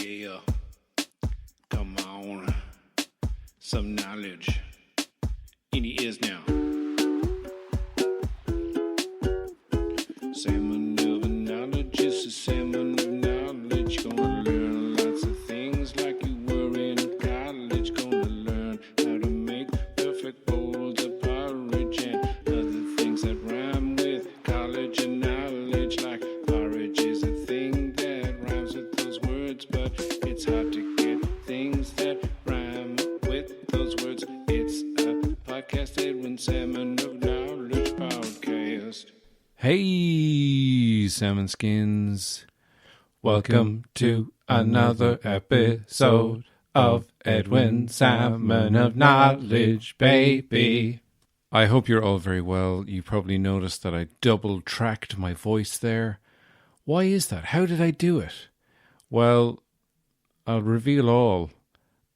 Yeah, come on. Some knowledge in your ears now. Salmon of knowledge is a salmon of knowledge. Gonna learn lots of things like you were in college. Gonna learn how to make perfect bowls of porridge and other things that rhyme with college and knowledge. Like porridge is a thing that rhymes with those words, but it's hard to get things that rhyme with those words. It's a podcast, Edwin Salmon of Knowledge podcast. Hey, Salmon Skins. Welcome to another episode of Edwin Salmon of Knowledge, baby. I hope you're all very well. You probably noticed that I double-tracked my voice there. Why is that? How did I do it? Well, I'll reveal all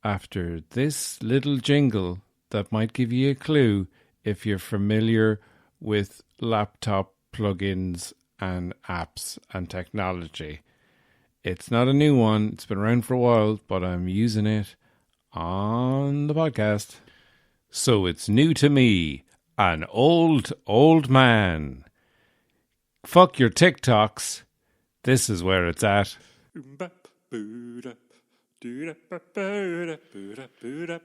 after this little jingle that might give you a clue if you're familiar with laptop plugins and apps and technology. It's not a new one. It's been around for a while, but I'm using it on the podcast. So it's new to me, an old man. Fuck your TikToks. This is where it's at.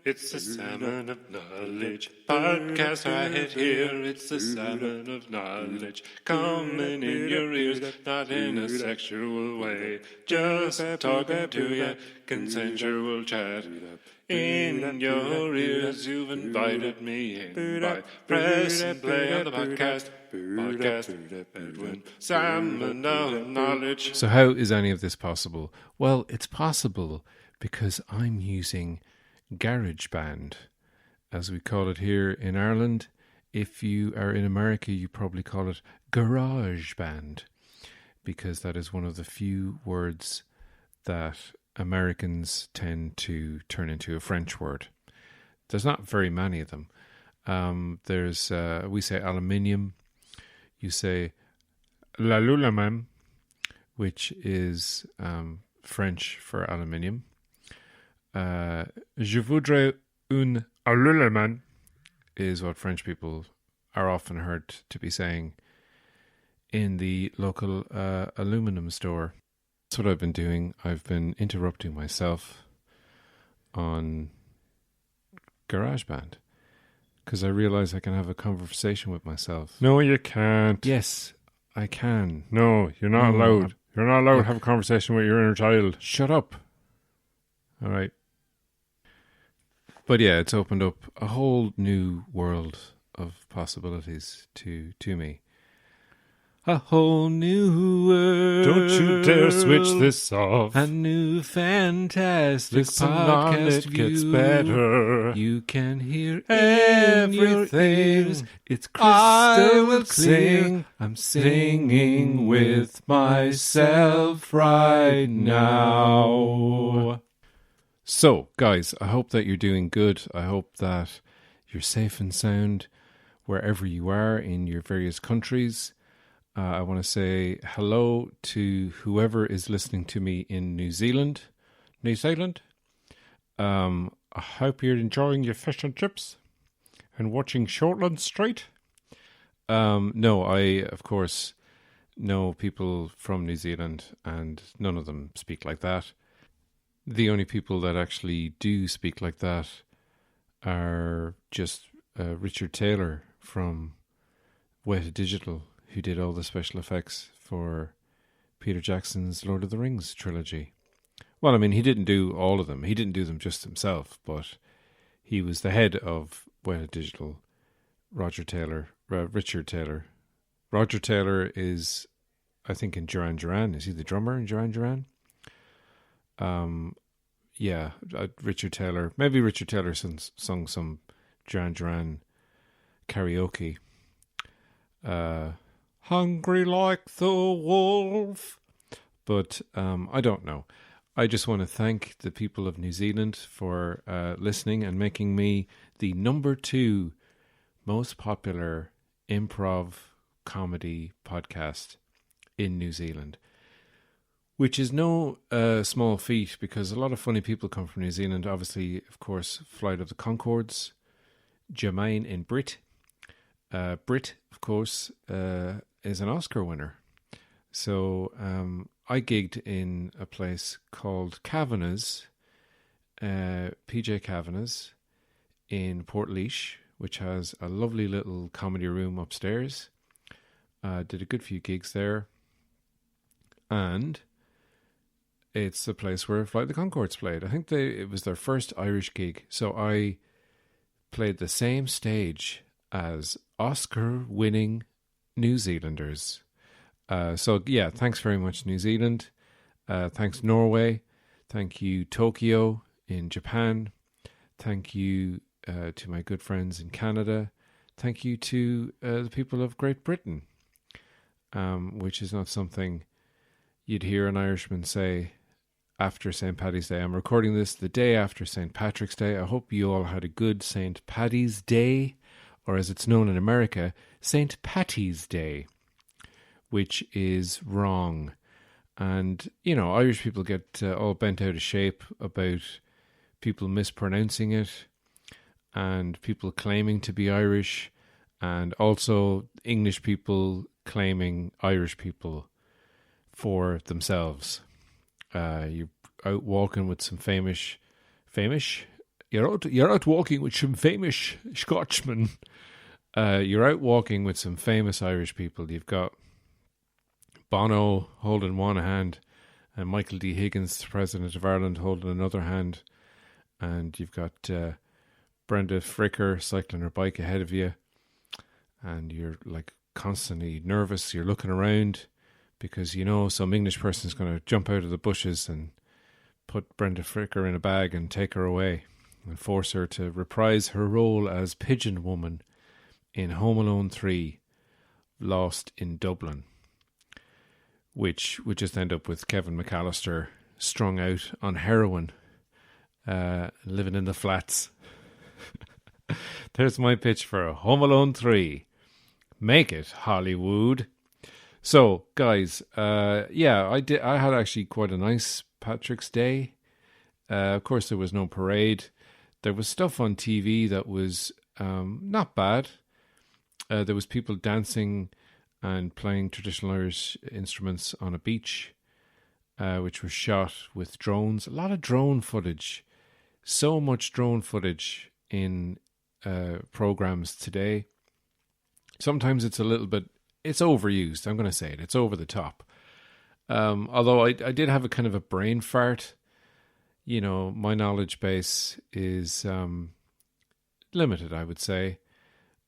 It's the Salmon of Knowledge podcast right here. It's the Salmon of Knowledge coming in your ears, not in a sexual way. Just talking to you, consensual chat. In your ears, you've invited me in by pressing play on the podcast. Edwin Salmon of Knowledge. So how is any of this possible? Well, it's possible because I'm using Garageband, as we call it here in Ireland. If you are in America, you probably call it Garageband, because that is one of the few words that Americans tend to turn into a French word. There's not very many of them. We say aluminium. You say la lulaman, which is French for aluminium. Je voudrais un alulaman is what French people are often heard to be saying in the local aluminum store. That's what I've been doing. I've been interrupting myself on GarageBand because I realize I can have a conversation with myself. No, you can't. Yes, I can. No, you're not allowed. You're not allowed to have a conversation with your inner child. Shut up. All right. But yeah, it's opened up a whole new world of possibilities to me. A whole new world. Don't you dare switch this off. A new fantastic Listen podcast on, it view. gets better. You can hear everything. It's crystal I will clear. sing. I'm singing with myself right now. So, guys, I hope that you're doing good. I hope that you're safe and sound wherever you are in your various countries. I want to say hello to whoever is listening to me in New Zealand. New Zealand? I hope you're enjoying your fish and chips and watching Shortland Street. No, I, of course, know people from New Zealand, and none of them speak like that. The only people that actually do speak like that are just Richard Taylor from Weta Digital, who did all the special effects for Peter Jackson's Lord of the Rings trilogy. Well, I mean, he didn't do all of them. He didn't do them just himself, but he was the head of Weta Digital, Richard Taylor. Roger Taylor is, I think, in Duran Duran. Is he the drummer in Duran Duran? Richard Taylor. Maybe Richard Taylor sung some Duran Duran karaoke. Hungry like the wolf. But I don't know. I just want to thank the people of New Zealand for listening and making me the number 2 most popular improv comedy podcast in New Zealand. which is no small feat because a lot of funny people come from New Zealand. Obviously, of course, Flight of the Conchords, Jermaine in Brit. Brit, of course, is an Oscar winner. So I gigged in a place called Kavanagh's, PJ Kavanagh's in Port which has a lovely little comedy room upstairs. Did a good few gigs there. And it's the place where Flight of the Conchords played. I think it was their first Irish gig. So I played the same stage as Oscar-winning New Zealanders. So yeah, thanks very much, New Zealand. Thanks, Norway. Thank you, Tokyo in Japan. Thank you to my good friends in Canada. Thank you to the people of Great Britain, which is not something you'd hear an Irishman say after St. Paddy's Day. I'm recording this the day after St. Patrick's Day. I hope you all had a good St. Paddy's Day, or as it's known in America, St. Patty's Day, which is wrong. And, you know, Irish people get all bent out of shape about people mispronouncing it and people claiming to be Irish, and also English people claiming Irish people for themselves. You're out walking with some famous. You're out walking with some famous Scotchmen. You're out walking with some famous Irish people. You've got Bono holding one hand, and Michael D. Higgins, the President of Ireland, holding another hand, and you've got Brenda Fricker cycling her bike ahead of you, and you're like constantly nervous. You're looking around because you know some English person's going to jump out of the bushes and put Brenda Fricker in a bag and take her away and force her to reprise her role as Pigeon Woman in Home Alone 3, Lost in Dublin, which would just end up with Kevin McAllister strung out on heroin, living in the flats. There's my pitch for Home Alone 3. Make it, Hollywood. So, guys, I had actually quite a nice Patrick's Day. Of course, there was no parade. There was stuff on TV that was not bad. There was people dancing and playing traditional Irish instruments on a beach, which was shot with drones. A lot of drone footage. So much drone footage in programs today. Sometimes it's a little bit, it's overused. I'm going to say it. It's over the top. Although I did have a kind of a brain fart. You know, my knowledge base is limited, I would say.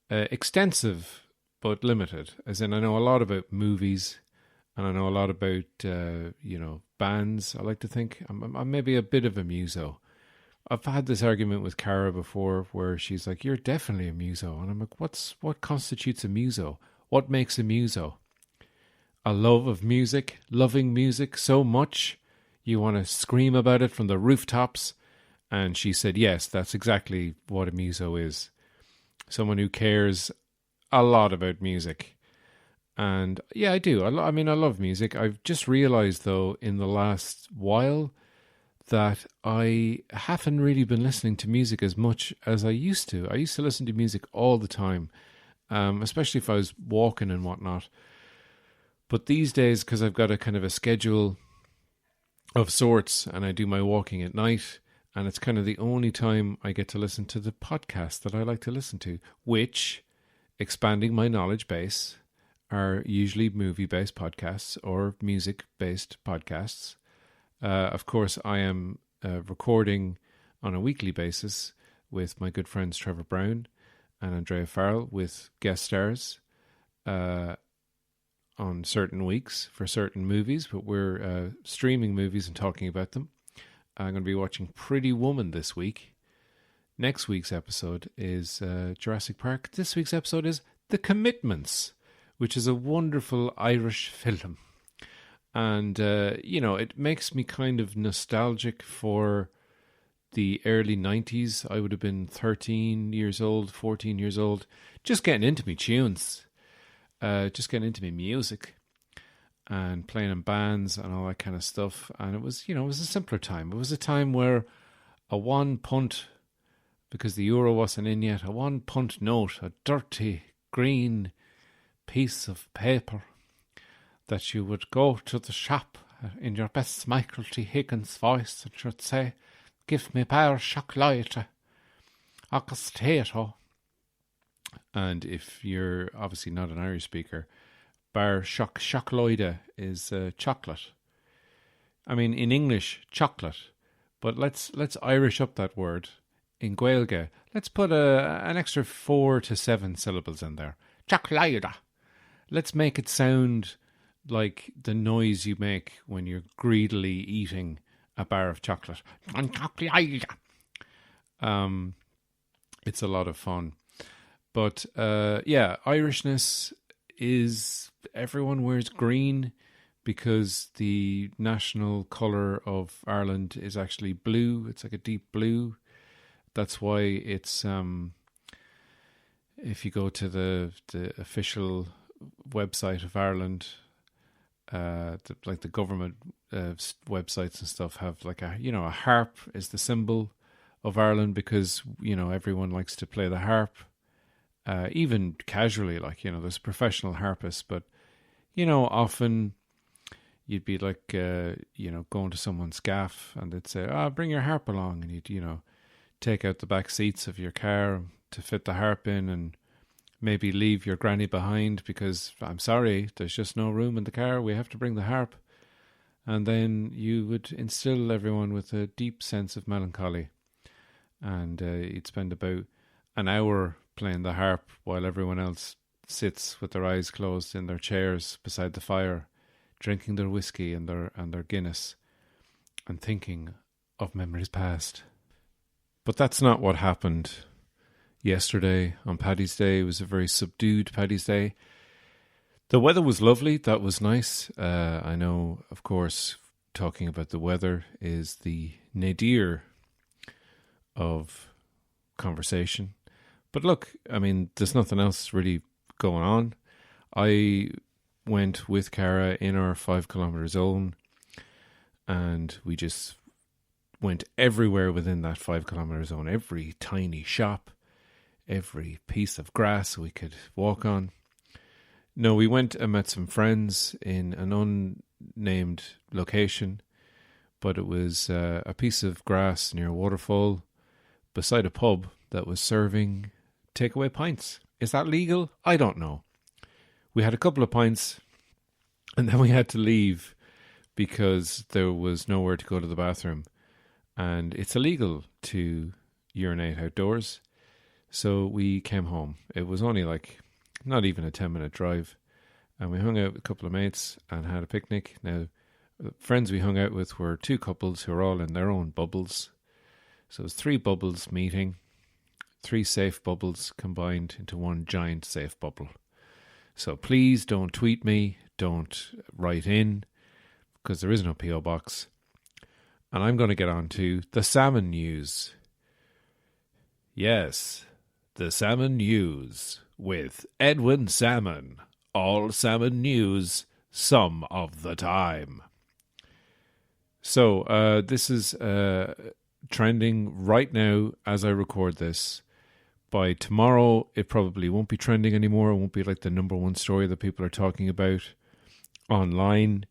Extensive, but limited. As in, I know a lot about movies, and I know a lot about, bands, I like to think. I'm maybe a bit of a muso. I've had this argument with Cara before where she's like, you're definitely a muso. And I'm like, what constitutes a muso? What makes a muso? A love of music, loving music so much you want to scream about it from the rooftops. And she said, yes, that's exactly what a muso is. Someone who cares a lot about music. And yeah, I do. I love music. I've just realized, though, in the last while that I haven't really been listening to music as much as I used to. I used to listen to music all the time, especially if I was walking and whatnot. But these days, because I've got a kind of a schedule of sorts and I do my walking at night, and it's kind of the only time I get to listen to the podcast that I like to listen to, which, expanding my knowledge base, are usually movie-based podcasts or music-based podcasts. Of course, I am recording on a weekly basis with my good friends Trevor Brown and Andrea Farrell with guest stars on certain weeks for certain movies, but we're streaming movies and talking about them. I'm going to be watching Pretty Woman this week. Next week's episode is Jurassic Park. This week's episode is The Commitments, which is a wonderful Irish film. And, it makes me kind of nostalgic for the early 90s. I would have been 13 years old, 14 years old, just getting into me tunes, just getting into me music. and playing in bands and all that kind of stuff. And it was, it was a simpler time. It was a time where a 1 punt, because the euro wasn't in yet, a 1 punt note, a dirty green piece of paper that you would go to the shop in your best Michael T. Higgins voice and you'd say, "Give me bar chocolate, agus tato." And if you're obviously not an Irish speaker, bar chocolate is chocolate. I mean, in English, chocolate. But let's Irish up that word. In Gaeilge, let's put an extra 4 to 7 syllables in there. Chocolate. Let's make it sound like the noise you make when you're greedily eating a bar of chocolate. It's a lot of fun. But Irishness is, everyone wears green because the national colour of Ireland is actually blue. It's like a deep blue. That's why it's, if you go to the official website of Ireland, the government websites and stuff have like a harp is the symbol of Ireland because, everyone likes to play the harp, even casually, there's professional harpists, but, often you'd be like, going to someone's gaff and they'd say, bring your harp along, and you'd, take out the back seats of your car to fit the harp in and maybe leave your granny behind because, I'm sorry, there's just no room in the car, we have to bring the harp. And then you would instill everyone with a deep sense of melancholy. And you'd spend about an hour playing the harp while everyone else sits with their eyes closed in their chairs beside the fire, drinking their whiskey and their Guinness and thinking of memories past. But that's not what happened yesterday on Paddy's Day. It was a very subdued Paddy's Day. The weather was lovely. That was nice. I know, of course, talking about the weather is the nadir of conversation. But look, I mean, there's nothing else really going on. I went with Cara in our 5 kilometre zone and we just went everywhere within that 5 kilometre zone. Every tiny shop, every piece of grass we could walk on. No, we went and met some friends in an unnamed location, but it was a piece of grass near a waterfall beside a pub that was serving takeaway pints. Is that legal? I don't know. We had a couple of pints and then we had to leave because there was nowhere to go to the bathroom. And it's illegal to urinate outdoors. So we came home. It was only not even a 10-minute drive. And we hung out with a couple of mates and had a picnic. Now, the friends we hung out with were 2 couples who were all in their own bubbles. So it was 3 bubbles meeting, 3 safe bubbles combined into one giant safe bubble. So please don't tweet me, don't write in, because there is no P.O. box. And I'm going to get on to the salmon news. Yes, the salmon news with Edwin Salmon. All salmon news, some of the time. So this is trending right now as I record this. By tomorrow, it probably won't be trending anymore. It won't be like the number 1 story that people are talking about online.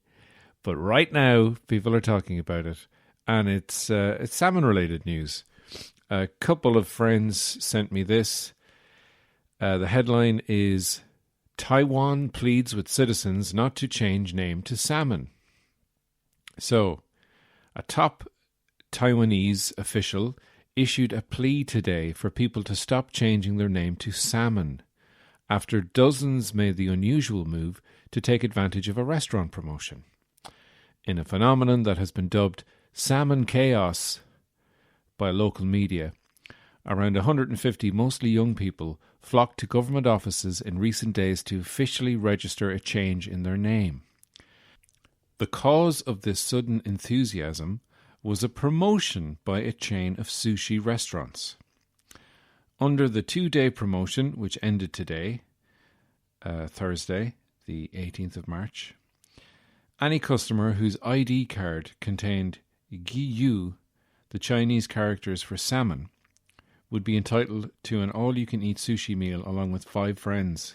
But right now, people are talking about it. And it's salmon-related news. A couple of friends sent me this. The headline is, Taiwan pleads with citizens not to change name to salmon. So, a top Taiwanese official issued a plea today for people to stop changing their name to salmon after dozens made the unusual move to take advantage of a restaurant promotion. In a phenomenon that has been dubbed salmon chaos by local media, around 150 mostly young people flocked to government offices in recent days to officially register a change in their name. The cause of this sudden enthusiasm was a promotion by a chain of sushi restaurants. Under the 2-day promotion, which ended today, Thursday, the 18th of March, Any customer whose ID card contained Giyu, the Chinese characters for salmon, would be entitled to an all-you-can-eat sushi meal along with 5 friends.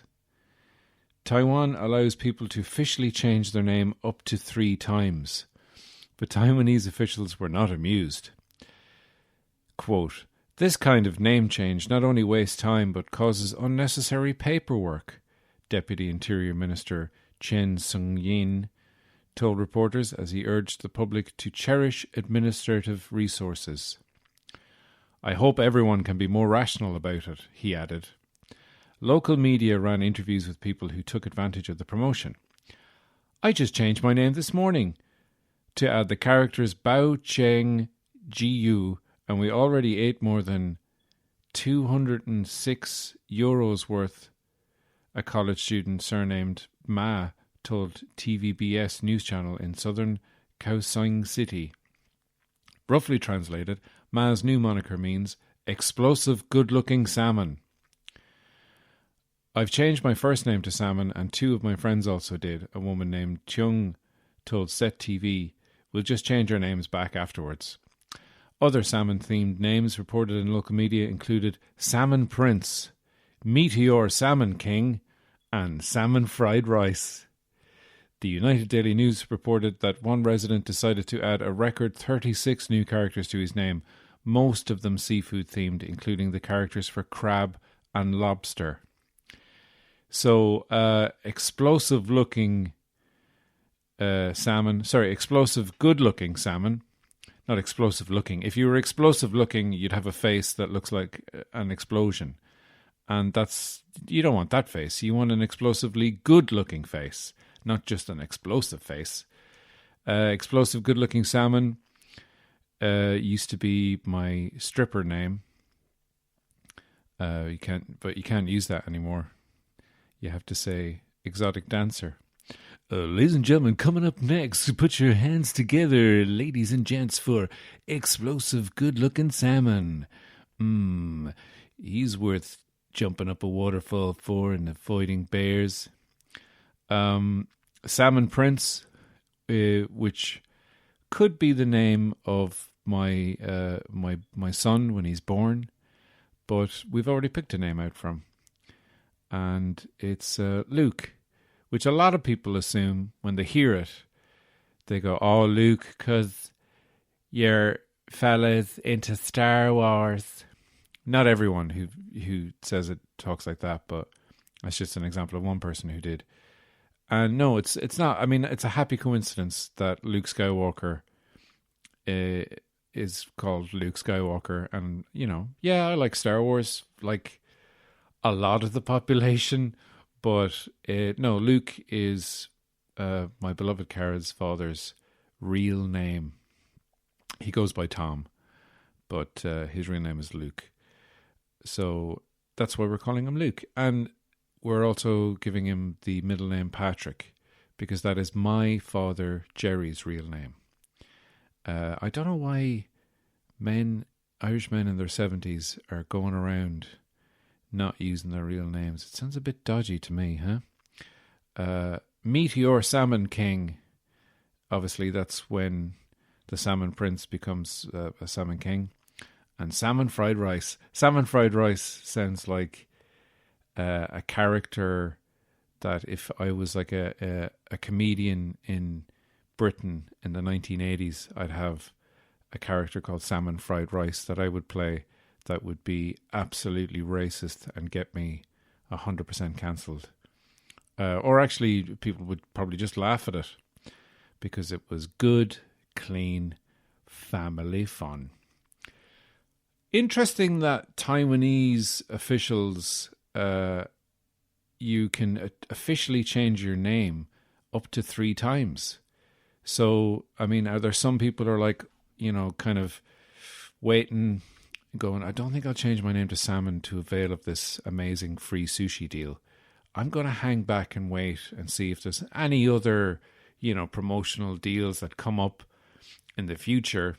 Taiwan allows people to officially change their name up to 3 times, but Taiwanese officials were not amused. Quote, "This kind of name change not only wastes time but causes unnecessary paperwork," Deputy Interior Minister Chen Sung-yin told reporters as he urged the public to cherish administrative resources. "I hope everyone can be more rational about it," he added. Local media ran interviews with people who took advantage of the promotion. "I just changed my name this morning to add the characters Bao Cheng Jiu, and we already ate more than €206 worth," a college student surnamed Ma told TVBS news channel in southern Kaohsiung City. Roughly translated, Ma's new moniker means explosive good-looking salmon. "I've changed my first name to Salmon and 2 of my friends also did," a woman named Chung told Set TV. "We'll just change our names back afterwards." Other salmon-themed names reported in local media included Salmon Prince, Meteor Salmon King, and Salmon Fried Rice. The United Daily News reported that one resident decided to add a record 36 new characters to his name, most of them seafood-themed, including the characters for crab and lobster. So, explosive good-looking salmon. Not explosive looking. If you were explosive looking, you'd have a face that looks like an explosion. And you don't want that face. You want an explosively good looking face, not just an explosive face. Explosive good looking salmon used to be my stripper name. You can't use that anymore. You have to say exotic dancer. Ladies and gentlemen, coming up next, put your hands together, ladies and gents, for explosive good-looking salmon. He's worth jumping up a waterfall for and avoiding bears. Salmon Prince, which could be the name of my son when he's born, but we've already picked a name out from, and it's Luke. Which a lot of people assume when they hear it, they go, "Oh, Luke, 'cause you're fellas into Star Wars." Not everyone who says it talks like that, but that's just an example of one person who did. And no, it's not. I mean, it's a happy coincidence that Luke Skywalker is called Luke Skywalker, and I like Star Wars, like a lot of the population. But no, Luke is my beloved Cara's father's real name. He goes by Tom, but his real name is Luke. So that's why we're calling him Luke. And we're also giving him the middle name Patrick, because that is my father Jerry's real name. I don't know why Irish men in their 70s are going around not using their real names. It sounds a bit dodgy to me, huh? Meteor Salmon King. Obviously, that's when the Salmon Prince becomes a Salmon King. And Salmon Fried Rice. Salmon Fried Rice sounds like a character that if I was like a comedian in Britain in the 1980s, I'd have a character called Salmon Fried Rice that I would play that would be absolutely racist and get me 100% cancelled. Or actually, people would probably just laugh at it because it was good, clean, family fun. Interesting that Taiwanese officials, you can officially change your name up to 3 times. So, I mean, are there some people who are like, kind of waiting, going, I don't think I'll change my name to Salmon to avail of this amazing free sushi deal. I'm going to hang back and wait and see if there's any other, promotional deals that come up in the future,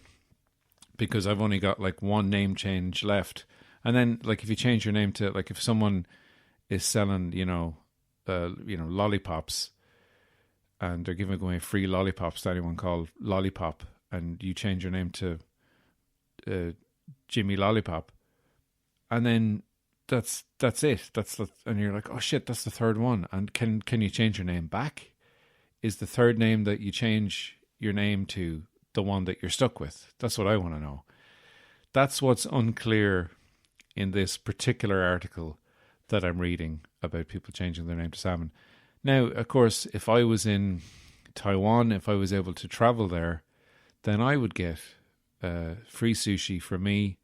because I've only got like one name change left. And then like if you change your name to, like if someone is selling, lollipops and they're giving away free lollipops to anyone called Lollipop, and you change your name to Jimmy Lollipop, and then that's it. And you're like, oh shit, that's the third one. And can you change your name back? Is the third name that you change your name to the one that you're stuck with? That's what I want to know. That's what's unclear in this particular article that I'm reading about people changing their name to Salmon. Now, of course, if I was in Taiwan, if I was able to travel there, then I would get free sushi for me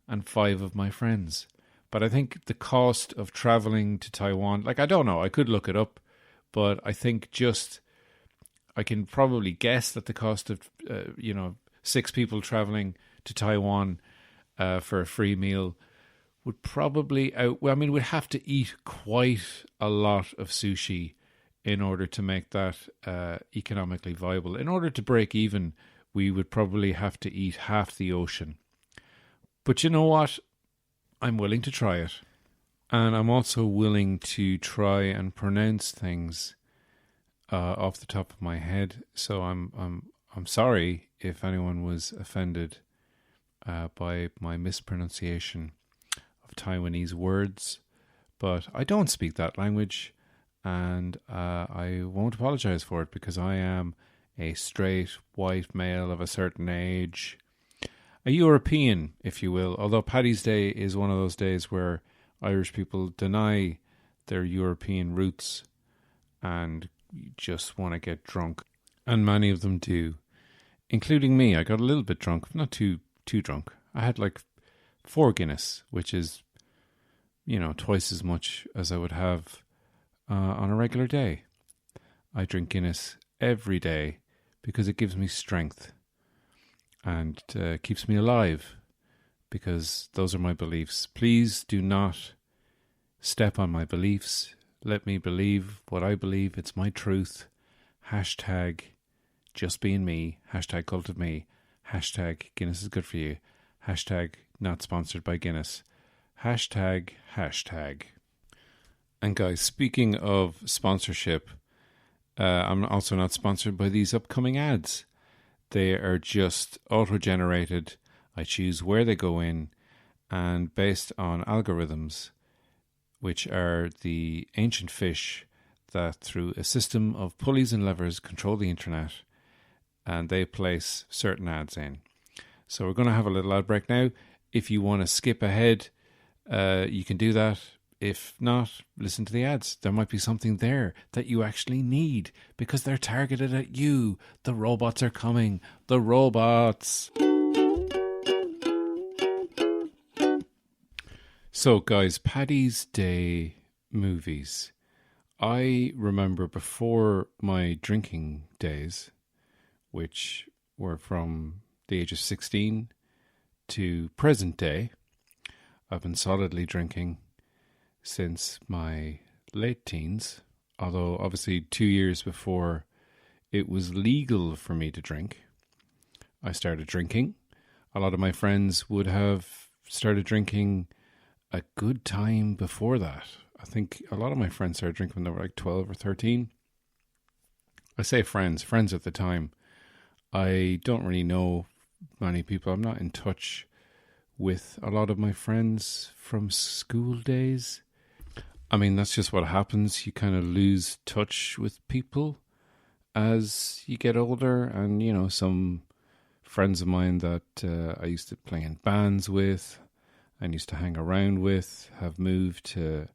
and 5 of my friends. But I think the cost of traveling to Taiwan, like, I don't know, I could look it up, but I think I can probably guess that the cost of, 6 people traveling to Taiwan for a free meal would probably we'd have to eat quite a lot of sushi in order to make that economically viable. In order to break even, we would probably have to eat half the ocean. But you know what? I'm willing to try it. And I'm also willing to try and pronounce things off the top of my head. So I'm sorry if anyone was offended by my mispronunciation of Taiwanese words, but I don't speak that language, and I won't apologize for it because I am a straight white male of a certain age, a European, if you will, although Paddy's Day is one of those days where Irish people deny their European roots and just want to get drunk, and many of them do, including me. I got a little bit drunk, not too drunk. I had like 4 Guinness, which is, twice as much as I would have on a regular day. I drink Guinness every day because it gives me strength and keeps me alive, because those are my beliefs. Please do not step on my beliefs. Let me believe what I believe. It's my truth. Hashtag just being me. Hashtag cult of me. Hashtag Guinness is good for you. Hashtag not sponsored by Guinness. Hashtag. And guys, speaking of sponsorship, I'm also not sponsored by these upcoming ads. They are just auto-generated. I choose where they go in, and based on algorithms, which are the ancient fish that through a system of pulleys and levers control the internet, and they place certain ads in. So we're going to have a little ad break now. If you want to skip ahead, you can do that. If not, listen to the ads. There might be something there that you actually need because they're targeted at you. The robots are coming. The robots. So guys, Paddy's Day movies. I remember before my drinking days, which were from the age of 16 to present day, I've been solidly drinking since my late teens, although obviously 2 years before it was legal for me to drink, I started drinking. A lot of my friends would have started drinking a good time before that. I think a lot of my friends started drinking when they were like 12 or 13. I say friends at the time. I don't really know many people. I'm not in touch with a lot of my friends from school days. I mean, that's just what happens. You kind of lose touch with people as you get older. And, some friends of mine that I used to play in bands with and used to hang around with have moved to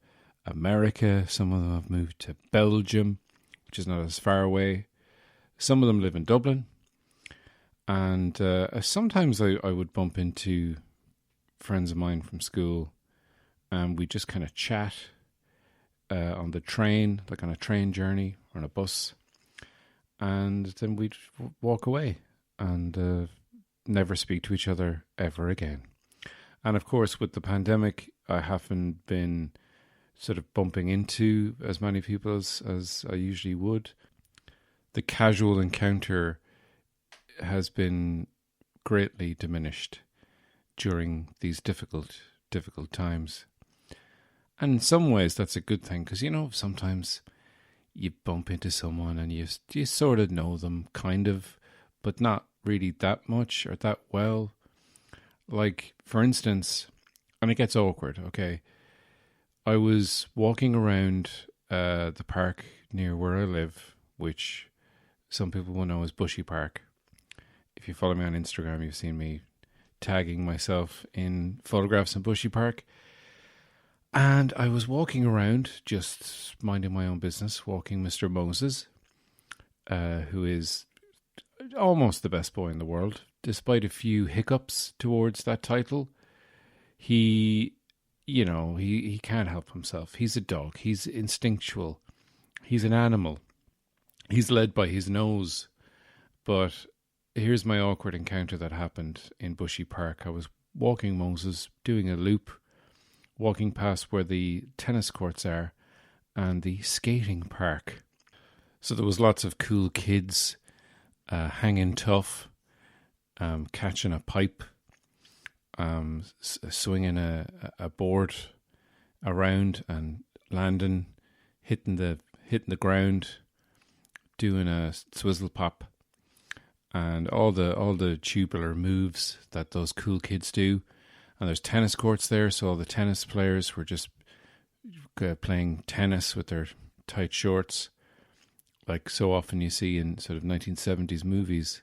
America. Some of them have moved to Belgium, which is not as far away. Some of them live in Dublin. And sometimes I would bump into friends of mine from school and we just kind of chat on the train, like on a train journey or on a bus. And then we'd walk away and never speak to each other ever again. And of course, with the pandemic, I haven't been sort of bumping into as many people as I usually would. The casual encounter has been greatly diminished during these difficult times. And in some ways, that's a good thing because, sometimes you bump into someone and you sort of know them, kind of, but not really that much or that well. Like, for instance, and it gets awkward, okay? I was walking around the park near where I live, which some people will know as Bushy Park. If you follow me on Instagram, you've seen me tagging myself in photographs in Bushy Park. And I was walking around, just minding my own business, walking Mr. Moses, who is almost the best boy in the world, despite a few hiccups towards that title. He can't help himself. He's a dog. He's instinctual. He's an animal. He's led by his nose. But here's my awkward encounter that happened in Bushy Park. I was walking Moses, doing a loop, walking past where the tennis courts are and the skating park. So there was lots of cool kids hanging tough, catching a pipe, swinging a board around and landing, hitting the ground, doing a swizzle pop, and all the tubular moves that those cool kids do. And there's tennis courts there, so all the tennis players were just playing tennis with their tight shorts, like so often you see in sort of 1970s movies,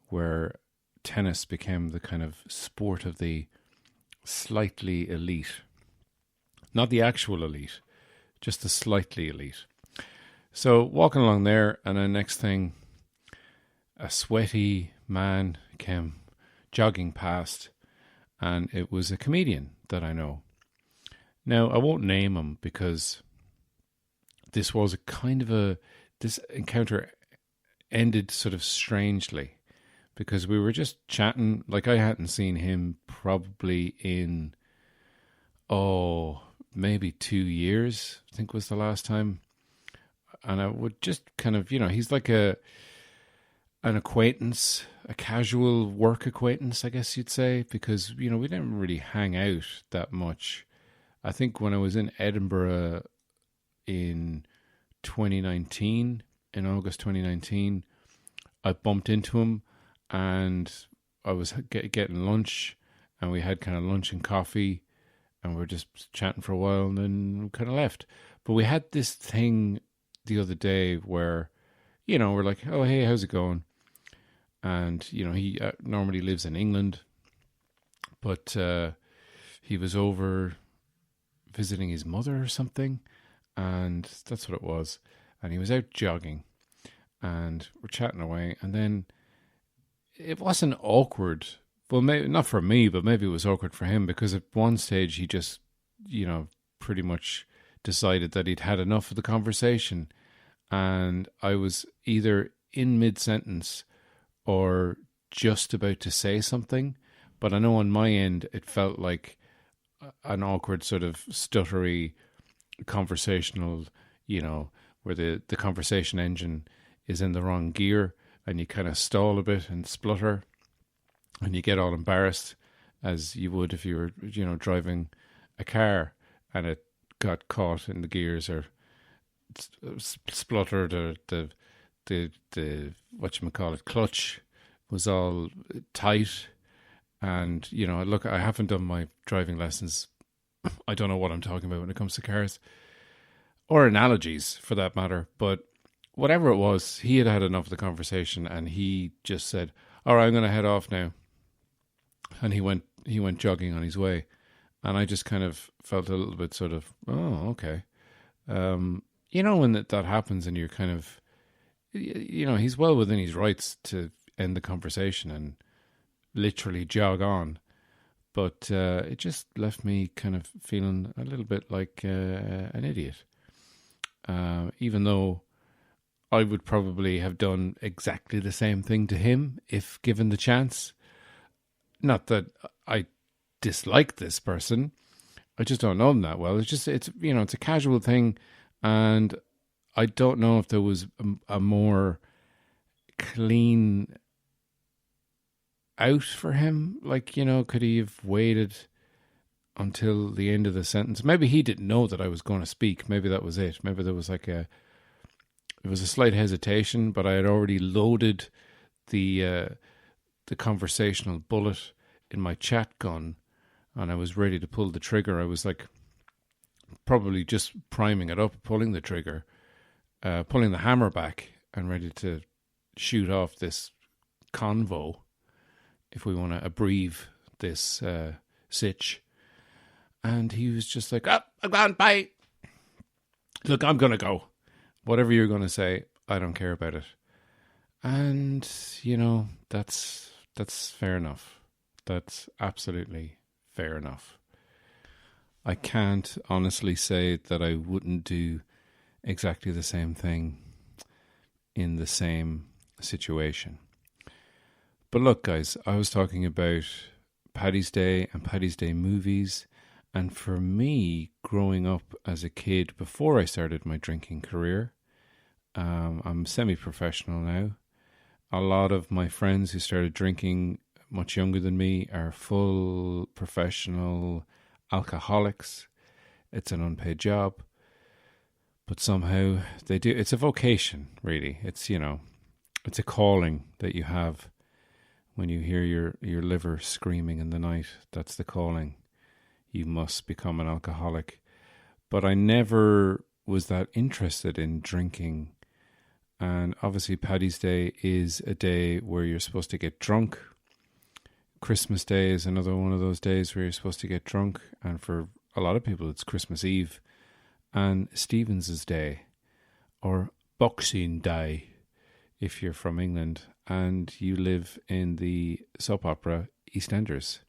where tennis became the kind of sport of the slightly elite. Not the actual elite, just the slightly elite. So walking along there, and then next thing, a sweaty man came jogging past, and it was a comedian that I know. Now, I won't name him because this was a kind of this encounter ended sort of strangely, because we were just chatting. Like, I hadn't seen him probably in, maybe 2 years, I think was the last time. And I would just kind of, he's like an acquaintance, a casual work acquaintance, I guess you'd say, because, we didn't really hang out that much. I think when I was in Edinburgh in 2019, in August 2019, I bumped into him and I was getting lunch, and we had kind of lunch and coffee, and we were just chatting for a while, and then we kind of left. But we had this thing the other day where, we're like, oh, hey, how's it going? And, he normally lives in England, but he was over visiting his mother or something, and that's what it was. And he was out jogging, and we're chatting away, and then it wasn't awkward. Well, maybe not for me, but maybe it was awkward for him, because at one stage he just, pretty much decided that he'd had enough of the conversation. And I was either in mid-sentence or just about to say something. But I know on my end, it felt like an awkward sort of stuttery conversational, where the conversation engine is in the wrong gear, and you kind of stall a bit and splutter, and you get all embarrassed, as you would if you were, driving a car and it got caught in the gears, or spluttered, or the whatchamacallit, clutch was all tight. And, look, I haven't done my driving lessons. I don't know what I'm talking about when it comes to cars, or analogies for that matter. But whatever it was, he had had enough of the conversation, and he just said, all right, I'm going to head off now. And he went jogging on his way. And I just kind of felt a little bit sort of, oh, okay. When that happens, and you're kind of, he's well within his rights to end the conversation and literally jog on. But it just left me kind of feeling a little bit like an idiot. Even though I would probably have done exactly the same thing to him if given the chance. Not that I dislike this person. I just don't know him that well. It's a casual thing, and I don't know if there was a more clean out for him. Like, could he have waited until the end of the sentence? Maybe he didn't know that I was going to speak. Maybe that was it. Maybe there was like a it was a slight hesitation, but I had already loaded the conversational bullet in my chat gun, and I was ready to pull the trigger. I was like probably just priming it up, pulling the trigger, pulling the hammer back, and ready to shoot off this convo, if we want to abbreviate this sitch. And he was just like, "Oh, I'm gone, bye. Look, I'm going to go. Whatever you're going to say, I don't care about it." And, you know, that's fair enough. That's absolutely fair enough. I can't honestly say that I wouldn't do exactly the same thing in the same situation. But look, guys, I was talking about Paddy's Day and Paddy's Day movies. And for me, growing up as a kid, before I started my drinking career, I'm semi-professional now. A lot of my friends who started drinking much younger than me are full professional alcoholics. It's an unpaid job, but somehow they do. It's a vocation, really. It's, you know, it's a calling that you have when you hear your liver screaming in the night. That's the calling. You must become an alcoholic. But I never was that interested in drinking. And obviously Paddy's Day is a day where you're supposed to get drunk. Christmas Day is another one of those days where you're supposed to get drunk. And for a lot of people, it's Christmas Eve. And Stephen's Day, or Boxing Day, if you're from England and you live in the soap opera EastEnders.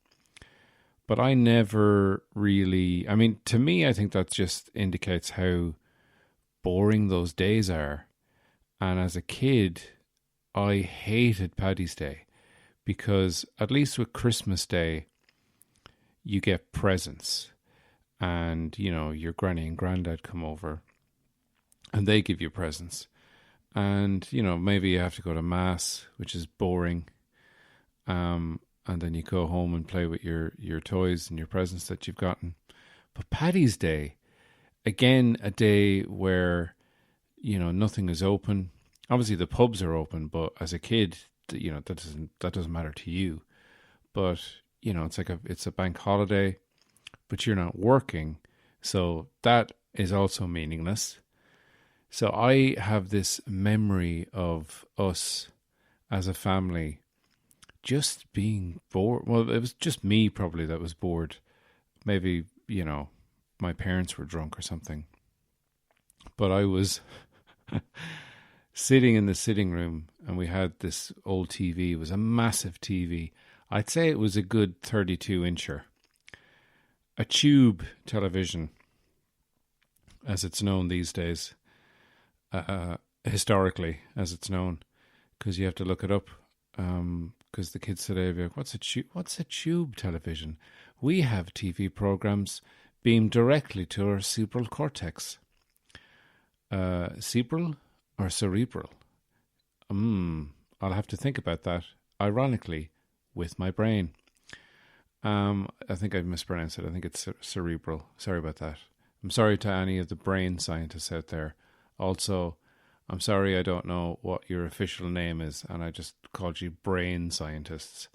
But I never really, I mean, to me, I think that just indicates how boring those days are. And as a kid, I hated Paddy's Day because at least with Christmas Day, you get presents and, you know, your granny and granddad come over and they give you presents. And, you know, maybe you have to go to mass, which is boring. And then you go home and play with your toys and your presents that you've gotten. But Paddy's Day, again, a day where, you know, nothing is open. Obviously the pubs are open, but as a kid, you know, that doesn't matter to you. But, you know, it's a bank holiday, but you're not working. So that is also meaningless. So I have this memory of us as a family just being bored. Well, it was just me probably that was bored. Maybe, you know, my parents were drunk or something. But I was sitting in the sitting room and we had this old TV. It was a massive TV. I'd say it was a good 32-incher. A tube television, as it's known these days. Historically, as it's known, because you have to look it up. Because the kids today be like, "What's a tube television?" We have TV programs beamed directly to our cerebral cortex. Cerebral or cerebral? I'll have to think about that. Ironically, with my brain. I think I've mispronounced it. I think it's cerebral. Sorry about that. I'm sorry to any of the brain scientists out there. Also, I'm sorry I don't know what your official name is, and I just called you brain scientists.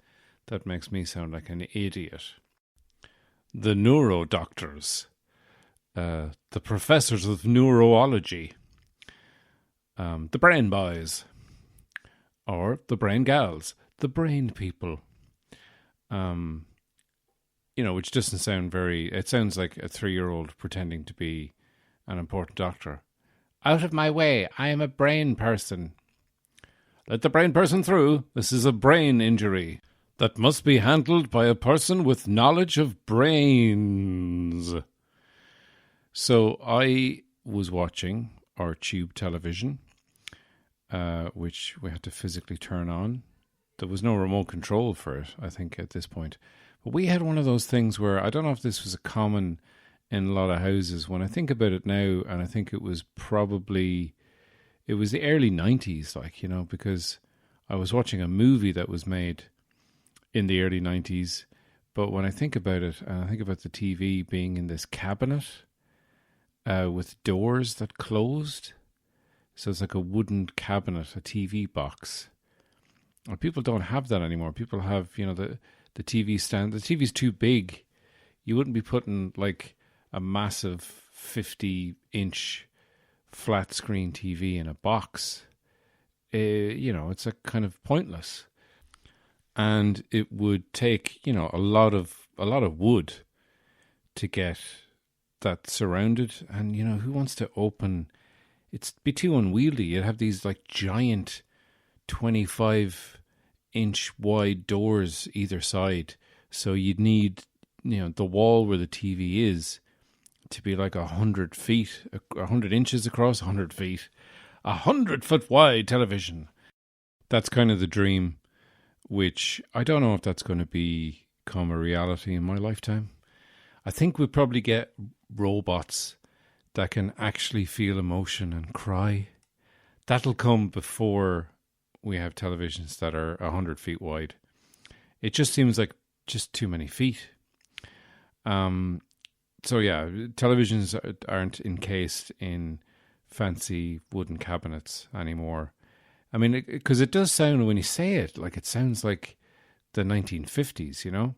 That makes me sound like an idiot. The neuro doctors, the professors of neurology, the brain boys, or the brain gals, the brain people. You know, which doesn't sound very... It sounds like a 3-year-old pretending to be an important doctor. Out of my way, I am a brain person. Let the brain person through. This is a brain injury that must be handled by a person with knowledge of brains. So I was watching our tube television, which we had to physically turn on. There was no remote control for it, I think, at this point. But we had one of those things where, I don't know if this was a common in a lot of houses. When I think about it now, and I think it was the early 90s, like, you know, because I was watching a movie that was made in the early 90s. But when I think about it, and I think about the TV being in this cabinet with doors that closed, So it's like a wooden cabinet, a TV box. Well, people don't have that anymore. People have, the TV stand. The TV's too big. You wouldn't be putting like a massive 50-inch flat screen TV in a box. It's a kind of pointless. And it would take, a lot of wood to get that surrounded. And, who wants to open? It'd be too unwieldy. You'd have these like giant 25-inch wide doors either side. So you'd need, the wall where the TV is to be like 100 feet, 100 inches across, 100 feet, 100-foot wide television. That's kind of the dream, which I don't know if that's going to become a reality in my lifetime. I think we'll probably get robots that can actually feel emotion and cry. That'll come before we have televisions that are 100 feet wide. It just seems like just too many feet. So yeah, televisions aren't encased in fancy wooden cabinets anymore. I mean, because it does sound, when you say it, like it sounds like the 1950s,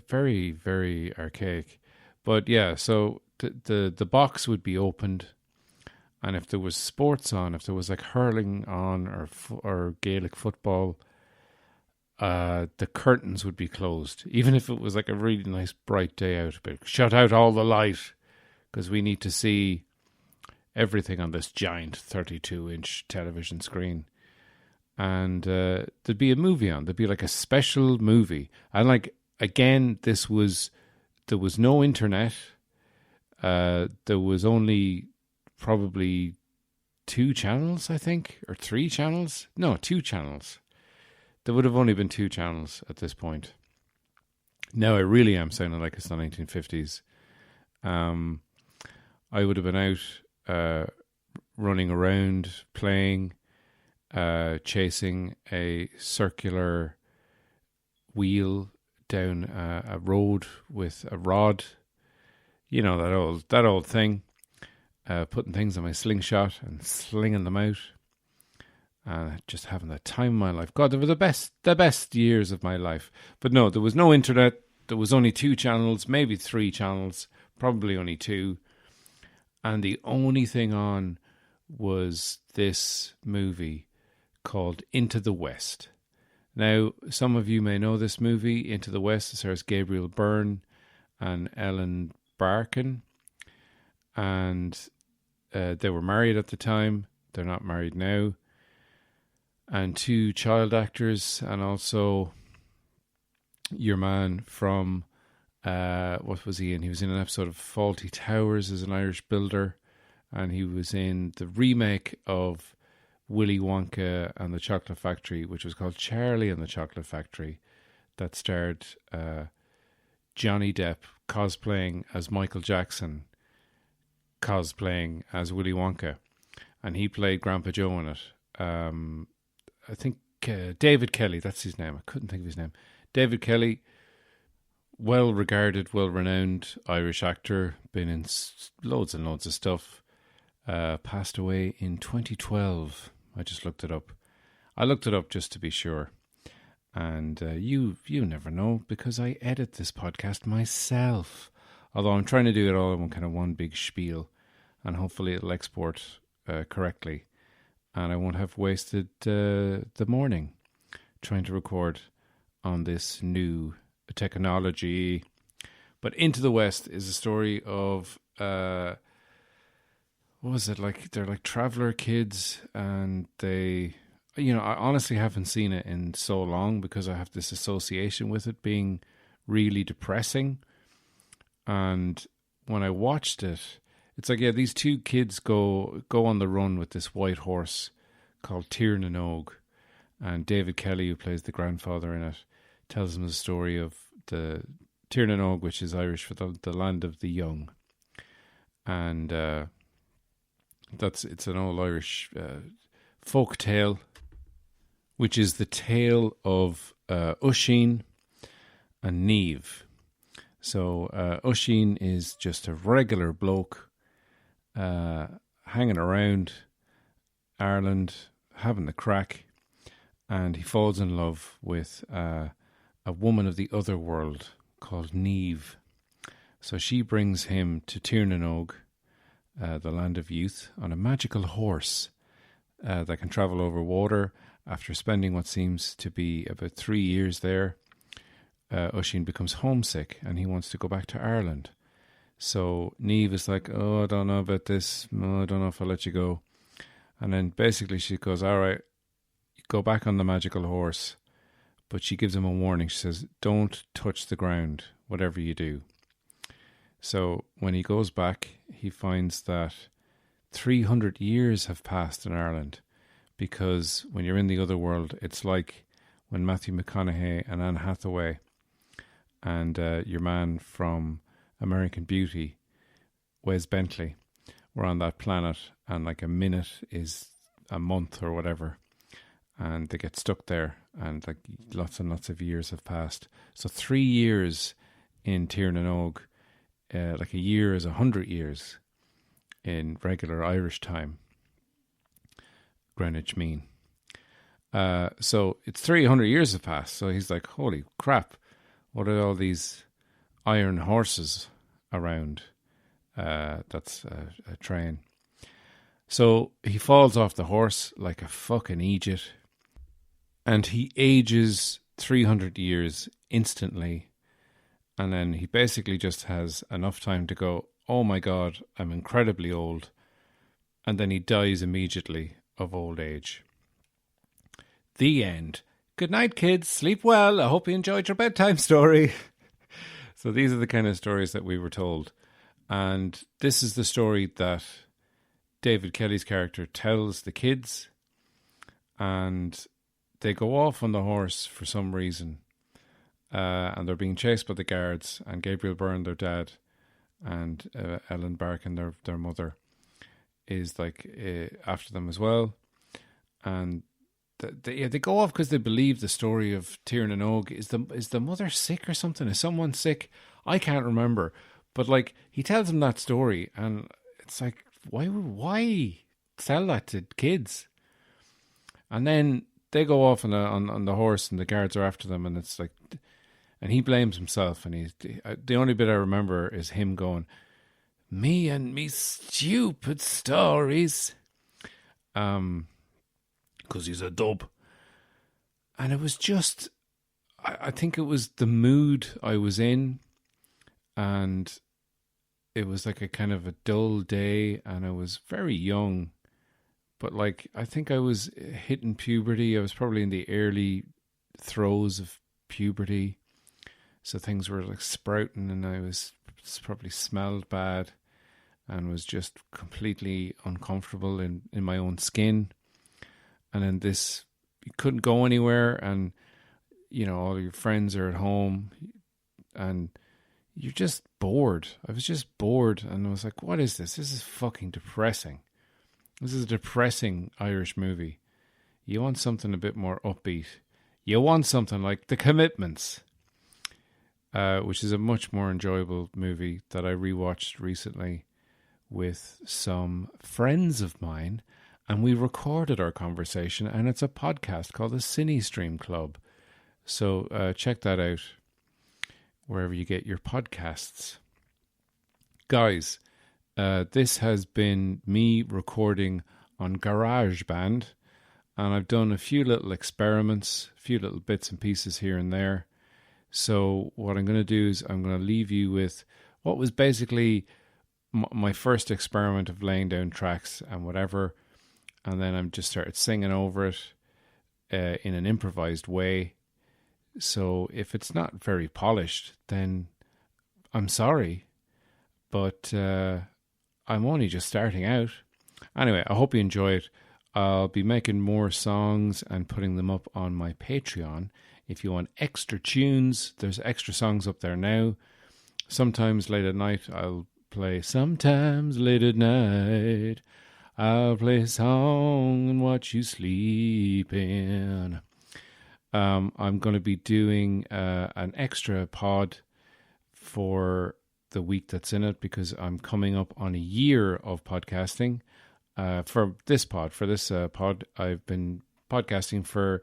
very, very archaic. But yeah, so the box would be opened, and if there was sports on, if there was like hurling on or Gaelic football, the curtains would be closed, even if it was like a really nice bright day out. But shut out all the light because we need to see everything on this giant 32-inch television screen. And there'd be a movie on. There'd be like a special movie. And like, again, there was no internet. There was only probably 2 channels, I think, or 3 channels. No, 2 channels. There would have only been 2 channels at this point. Now I really am sounding like it's the 1950s. I would have been out running around, playing, chasing a circular wheel down a road with a rod. That old thing. Putting things in my slingshot and slinging them out. Just having the time of my life. God, they were the best years of my life. But no, there was no internet. There was only 2 channels, maybe 3 channels, probably only 2. And the only thing on was this movie called Into the West. Now, some of you may know this movie, Into the West. It stars Gabriel Byrne and Ellen Barkin. And they were married at the time. They're not married now. And 2 child actors, and also your man from, what was he in? He was in an episode of Fawlty Towers as an Irish builder, and he was in the remake of Willy Wonka and the Chocolate Factory, which was called Charlie and the Chocolate Factory, that starred Johnny Depp cosplaying as Michael Jackson, cosplaying as Willy Wonka, and he played Grandpa Joe in it. I think David Kelly, that's his name. I couldn't think of his name. David Kelly, well-regarded, well-renowned Irish actor, been in loads and loads of stuff. Passed away in 2012. I just looked it up. I looked it up just to be sure. And you never know, because I edit this podcast myself. Although I'm trying to do it all in one big spiel, and hopefully it'll export correctly. And I won't have wasted the morning trying to record on this new technology. But Into the West is a story of, what was it, like they're like traveller kids, and they, I honestly haven't seen it in so long because I have this association with it being really depressing. And when I watched it, it's like, yeah, these 2 kids go on the run with this white horse called Tír na Nóg, and David Kelly, who plays the grandfather in it, tells them the story of the Tír na Nóg, which is Irish for the land of the young, and it's an old Irish folk tale, which is the tale of Uisín and Niamh. So Uisín is just a regular bloke. hanging around Ireland, having the crack, and he falls in love with a woman of the other world called Neve. So she brings him to Tirnanog, the land of youth, on a magical horse that can travel over water. After spending what seems to be about 3 years there, Oisin becomes homesick and he wants to go back to Ireland. So Neve is like, oh, I don't know about this. No, I don't know if I'll let you go. And then basically she goes, all right, go back on the magical horse. But she gives him a warning. She says, don't touch the ground, whatever you do. So when he goes back, he finds that 300 years have passed in Ireland, because when you're in the other world, it's like when Matthew McConaughey and Anne Hathaway and your man from American Beauty, Wes Bentley, were on that planet, and like a minute is a month or whatever, and they get stuck there, and like lots and lots of years have passed. So 3 years in Tirnanog, like a year is 100 years in regular Irish time, Greenwich Mean. So it's 300 years have passed. So he's like, holy crap, what are all these iron horses around? That's a train. So he falls off the horse like a fucking idiot, and he ages 300 years instantly. And then he basically just has enough time to go, oh my God, I'm incredibly old. And then he dies immediately of old age. The end. Good night, kids. Sleep well. I hope you enjoyed your bedtime story. So these are the kind of stories that we were told. And this is the story that David Kelly's character tells the kids. And they go off on the horse for some reason. And they're being chased by the guards. And Gabriel Byrne, their dad, and Ellen Barkin, their mother, is like after them as well. And they go off because they believe the story of Tirnanog. Is the mother sick or something? Is someone sick? I can't remember. But like, he tells them that story, and it's like, why tell that to kids? And then they go off on the horse, and the guards are after them, and it's like, and he blames himself, and the only bit I remember is him going, me and me stupid stories, because he's a dub. And it was just, I think it was the mood I was in, and it was like a kind of a dull day, and I was very young, but like, I think I was hitting puberty. I was probably in the early throes of puberty, so things were like sprouting, and I was probably smelled bad and was just completely uncomfortable in my own skin. And then you couldn't go anywhere, and you know, all your friends are at home, and you're just bored. I was just bored, and I was like, what is this? This is fucking depressing. This is a depressing Irish movie. You want something a bit more upbeat. You want something like The Commitments, which is a much more enjoyable movie that I rewatched recently with some friends of mine, and we recorded our conversation, and it's a podcast called the Cine Stream Club. So check that out wherever you get your podcasts. Guys, this has been me recording on Garageband, and I've done a few little experiments, a few little bits and pieces here and there. So what I'm going to do is I'm going to leave you with what was basically my first experiment of laying down tracks and whatever, and then I'm just started singing over it in an improvised way. So if it's not very polished, then I'm sorry, but I'm only just starting out. Anyway, I hope you enjoy it. I'll be making more songs and putting them up on my Patreon. If you want extra tunes, there's extra songs up there now. Sometimes late at night, I'll play Sometimes Late at Night. I'll play a song and watch you sleeping. I'm going to be doing an extra pod for the week that's in it, because I'm coming up on a year of podcasting, for this pod, I've been podcasting for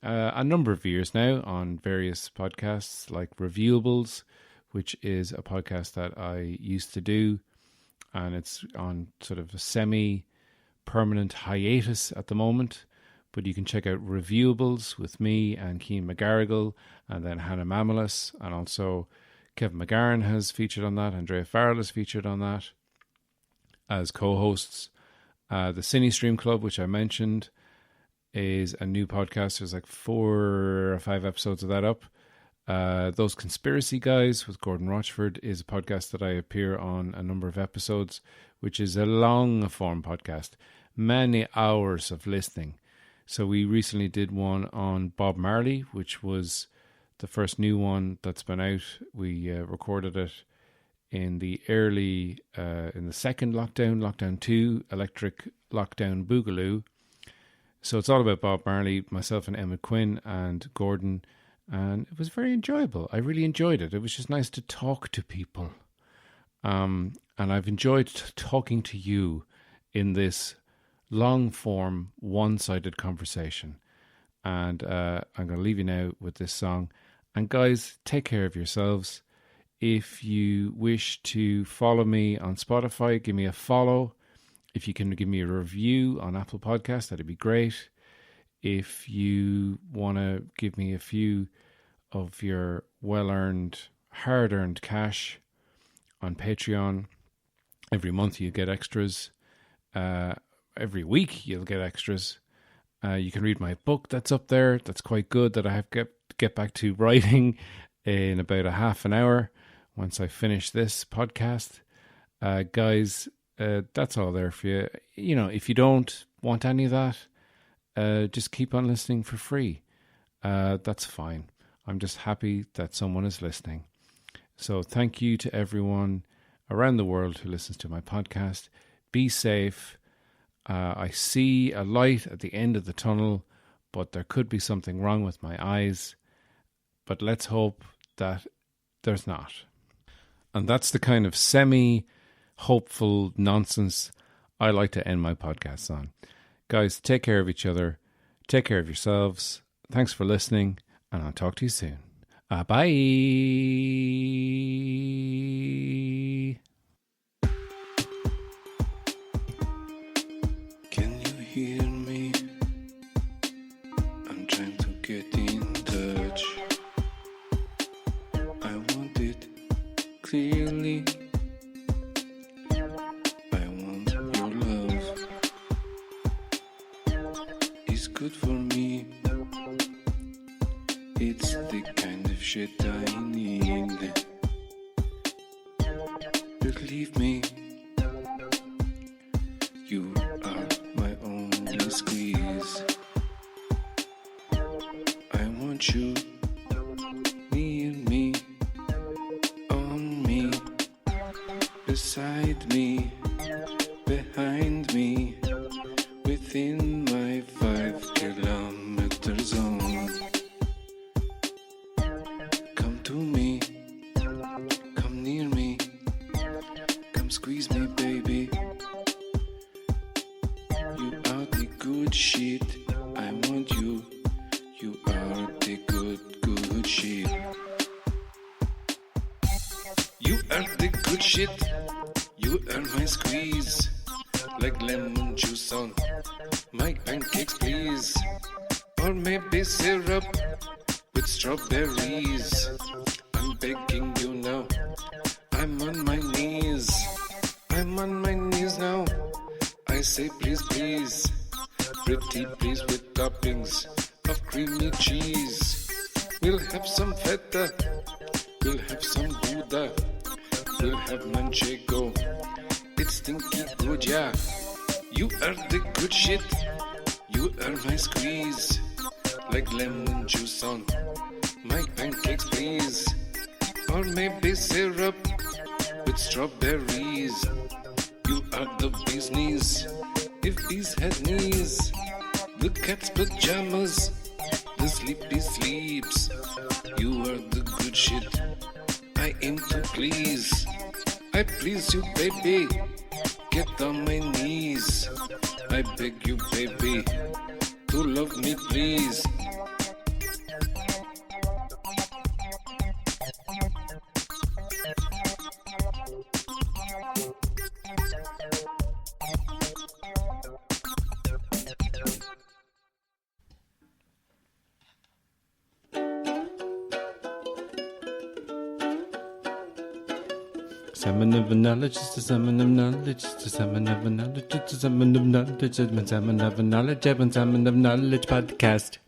a number of years now on various podcasts like Reviewables, which is a podcast that I used to do, and it's on sort of a semi-permanent hiatus at the moment. But you can check out Reviewables with me and Cian McGarrigle, and then Hannah Mamalis, and also Kevin McGarren has featured on that. Andrea Farrell has featured on that as co-hosts. The Cine Stream Club, which I mentioned, is a new podcast. There's like 4 or 5 episodes of that up. Those Conspiracy Guys with Gordon Rochford is a podcast that I appear on a number of episodes, which is a long-form podcast. Many hours of listening. So we recently did one on Bob Marley, which was the first new one that's been out. We recorded it in the in the second lockdown 2, electric lockdown boogaloo. So it's all about Bob Marley, myself and Emma Quinn and Gordon, and it was very enjoyable. I really enjoyed it. It was just nice to talk to people. And I've enjoyed talking to you in this long-form, one-sided conversation. And I'm going to leave you now with this song. And guys, take care of yourselves. If you wish to follow me on Spotify, give me a follow. If you can give me a review on Apple Podcasts, that'd be great. If you want to give me a few of your well-earned, hard-earned cash on Patreon, every month you get extras. Every week you'll get extras. You can read my book that's up there. That's quite good, that I have to get back to writing in about a half an hour once I finish this podcast. Guys, that's all there for you. You know, if you don't want any of that, just keep on listening for free. That's fine. I'm just happy that someone is listening. So thank you to everyone around the world who listens to my podcast. Be safe. I see a light at the end of the tunnel, but there could be something wrong with my eyes. But let's hope that there's not. And that's the kind of semi-hopeful nonsense I like to end my podcasts on. Guys, take care of each other. Take care of yourselves. Thanks for listening, and I'll talk to you soon. Bye. Can you hear me? I'm trying to get in touch. I want it clearly. I want your love. It's good for me. It's the kind of shit I need. Believe me, you are my only squeeze. I want you near me, on me, beside me, behind me, within my 5-kilometer zone. Come to me, come near me, come squeeze me, baby. You are the good shit. I want you. You are the good shit. You are the good shit. You are my squeeze. Like lemon juice on my pancakes, please. Or maybe syrup with strawberries. I'm begging you now. I'm on my knees. I'm on my knees now. I say please, please. Pretty please with toppings of creamy cheese. We'll have some feta. We'll have some Gouda. We'll have manchego. It's stinky good, yeah. You are the good shit. You are my squeeze. Like lemon juice on my pancakes, please. Or maybe syrup with strawberries. You are the bee's knees. If bees had knees, the cat's pajamas, the sleepy sleeps. You are the good shit. I aim to please. I please you, baby. get on my knees. I beg you, baby, to love me, please. Salmon of knowledge is the salmon of knowledge, the salmon of knowledge, it's the salmon of knowledge, the salmon of knowledge, salmon of knowledge podcast.